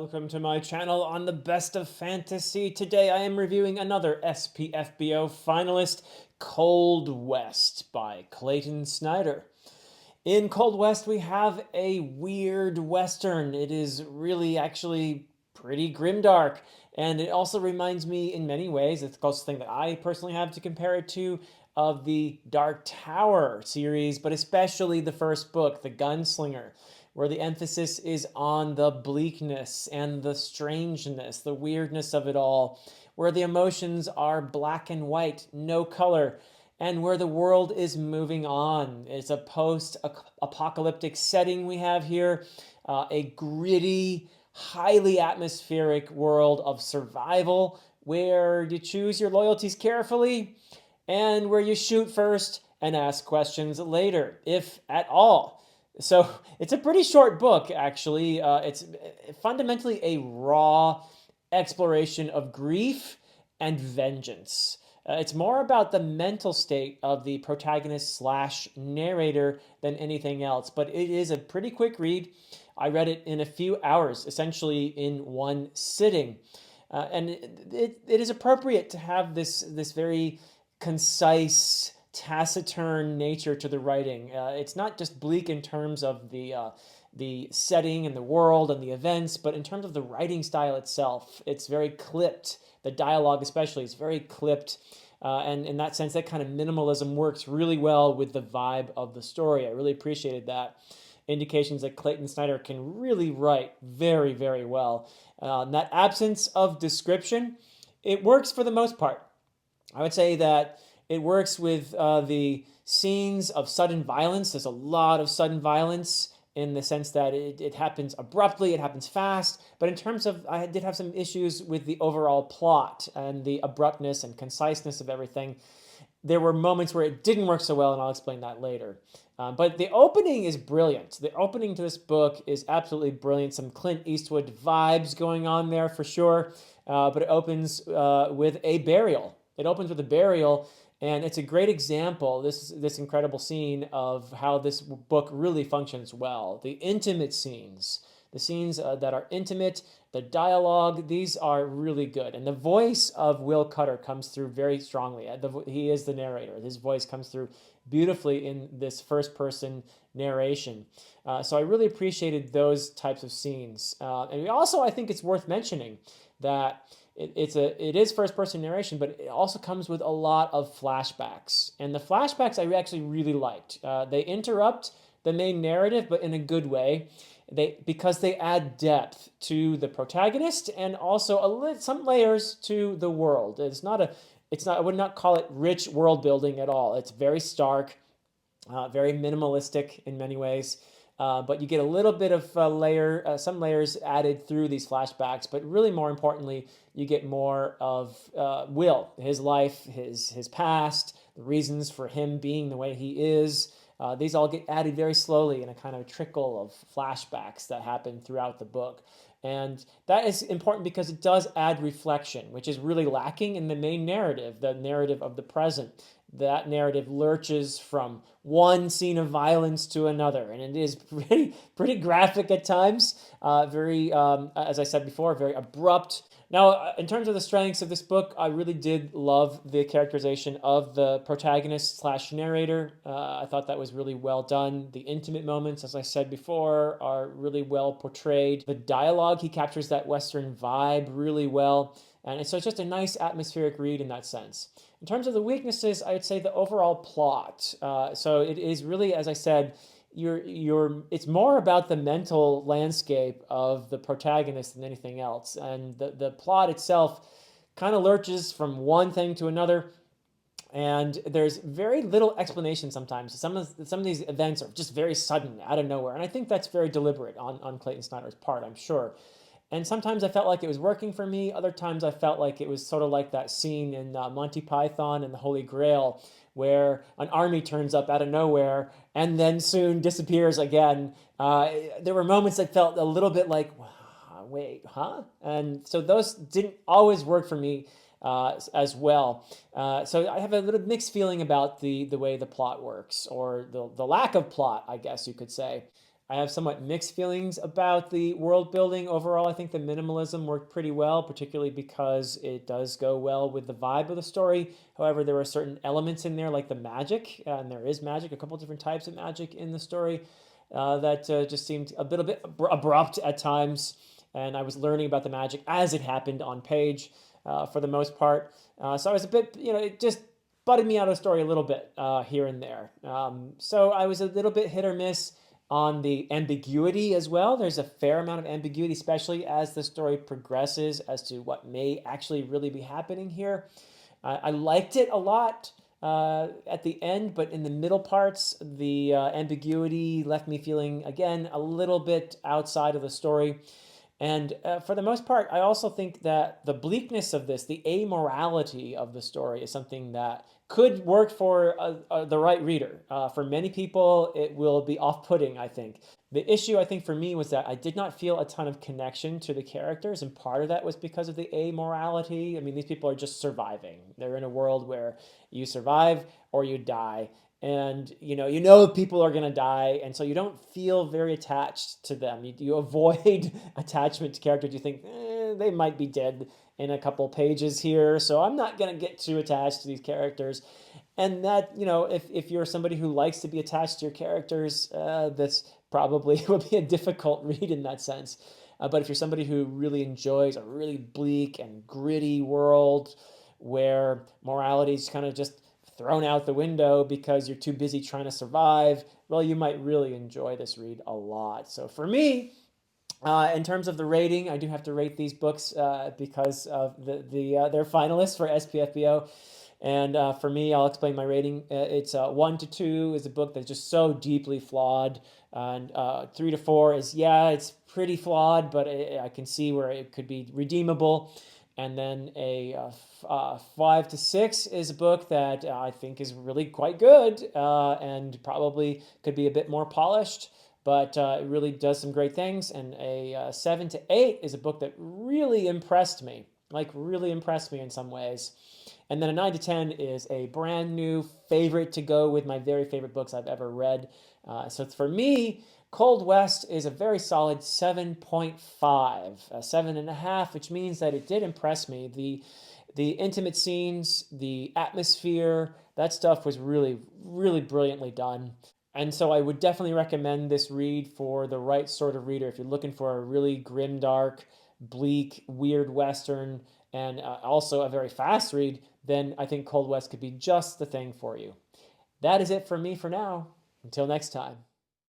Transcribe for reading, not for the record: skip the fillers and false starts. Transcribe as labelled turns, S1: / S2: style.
S1: welcome to my channel on the best of fantasy. Today I am reviewing another SPFBO finalist, Cold West by Clayton Snyder. In Cold West we have a weird western. It is really actually pretty grimdark, and it also reminds me in many ways, it's the closest thing that I personally have to compare it to, of the Dark Tower series, but especially the first book, The Gunslinger, where the emphasis is on the bleakness and the strangeness, the weirdness of it all, where the emotions are black and white, no color, and where the world is moving on. It's a post-apocalyptic setting we have here, a gritty, highly atmospheric world of survival where you choose your loyalties carefully and where you shoot first and ask questions later, if at all. So it's a pretty short book, actually. It's fundamentally a raw exploration of grief and vengeance. It's more about the mental state of the protagonist slash narrator than anything else, but it is a pretty quick read. I read it in a few hours, essentially in one sitting. And it is appropriate to have this very concise, taciturn nature to the writing. It's not just bleak in terms of the setting and the world and the events, but in terms of the writing style itself. It's very clipped. The dialogue especially is very clipped. And in that sense, that kind of minimalism works really well with the vibe of the story. I really appreciated that. Indications that Clayton Snyder can really write very, very well. That absence of description, it works for the most part. I would say that it works with the scenes of sudden violence. There's a lot of sudden violence in the sense that it happens abruptly, it happens fast. But in terms of, I did have some issues with the overall plot and the abruptness and conciseness of everything. There were moments where it didn't work so well, and I'll explain that later. But the opening is brilliant. The opening to this book is absolutely brilliant. Some Clint Eastwood vibes going on there for sure. But it opens with a burial. It opens with a burial, and it's a great example, this incredible scene, of how this book really functions well. The intimate scenes, the scenes that are intimate, the dialogue, these are really good. And the voice of Will Cutter comes through very strongly. He is the narrator. His voice comes through beautifully in this first-person narration. So I really appreciated those types of scenes. And also, I think it's worth mentioning that it is first-person narration, but it also comes with a lot of flashbacks. And the flashbacks I actually really liked. They interrupt the main narrative, but in a good way. Because they add depth to the protagonist and also some layers to the world. I would not call it rich world building at all. It's very stark, very minimalistic in many ways. But you get a little bit of some layers added through these flashbacks, but really more importantly, you get more of Will, his life, his past, the reasons for him being the way he is. These all get added very slowly in a kind of trickle of flashbacks that happen throughout the book. And that is important because it does add reflection, which is really lacking in the main narrative, the narrative of the present. That narrative lurches from one scene of violence to another, and it is pretty graphic at times, very, as I said before, very abrupt. Now, in terms of the strengths of this book, I really did love the characterization of the protagonist slash narrator. I thought that was really well done. The intimate moments, as I said before, are really well portrayed. The dialogue, he captures that Western vibe really well. And so it's just a nice atmospheric read in that sense. In terms of the weaknesses, I'd say the overall plot. So it is really, as I said, it's more about the mental landscape of the protagonist than anything else. And the plot itself kind of lurches from one thing to another. And there's very little explanation sometimes. Some of these events are just very sudden, out of nowhere. And I think that's very deliberate on Clayton Snyder's part, I'm sure. And sometimes I felt like it was working for me. Other times I felt like it was sort of like that scene in Monty Python and the Holy Grail, where an army turns up out of nowhere and then soon disappears again. There were moments that felt a little bit like, wait, huh? And so those didn't always work for me as well. So I have a little mixed feeling about the way the plot works, or the lack of plot, I guess you could say. I have somewhat mixed feelings about the world building. Overall, I think the minimalism worked pretty well, particularly because it does go well with the vibe of the story. However, there are certain elements in there, like the magic, and there is magic, a couple different types of magic in the story, that just seemed a little bit abrupt at times. And I was learning about the magic as it happened on page, for the most part. So I was a bit, it just butted me out of the story a little bit, here and there. So I was a little bit hit or miss on the ambiguity as well. There's a fair amount of ambiguity, especially as the story progresses, as to what may actually really be happening here. I liked it a lot at the end, but in the middle parts, the ambiguity left me feeling, again, a little bit outside of the story. And for the most part, I also think that the bleakness of this, the amorality of the story, is something that could work for the right reader. For many people, it will be off-putting, I think. The issue, I think, for me was that I did not feel a ton of connection to the characters, and part of that was because of the amorality. I mean, these people are just surviving. They're in a world where you survive or you die, and people are going to die, and so you don't feel very attached to them. You avoid attachment to characters. You think they might be dead in a couple pages here, so I'm not going to get too attached to these characters. And that, if you're somebody who likes to be attached to your characters, this probably would be a difficult read in that sense. But if you're somebody who really enjoys a really bleak and gritty world where morality is kind of just thrown out the window because you're too busy trying to survive, well, you might really enjoy this read a lot. So for me, in terms of the rating, I do have to rate these books because of they're finalists for SPFBO. And for me, I'll explain my rating. It's 1 to 2 is a book that's just so deeply flawed. And 3 to 4 is, yeah, it's pretty flawed, but I can see where it could be redeemable. And then a 5 to 6 is a book that I think is really quite good, and probably could be a bit more polished, but it really does some great things. And a 7 to 8 is a book that really impressed me, like really impressed me in some ways. And then a 9 to 10 is a brand new favorite to go with my very favorite books I've ever read. So for me, Cold West is a very solid 7.5, a 7.5, which means that it did impress me. The intimate scenes, the atmosphere, that stuff was really, really brilliantly done. And so I would definitely recommend this read for the right sort of reader. If you're looking for a really grimdark, bleak, weird Western, and also a very fast read, then I think Cold West could be just the thing for you. That is it from me for now. Until next time.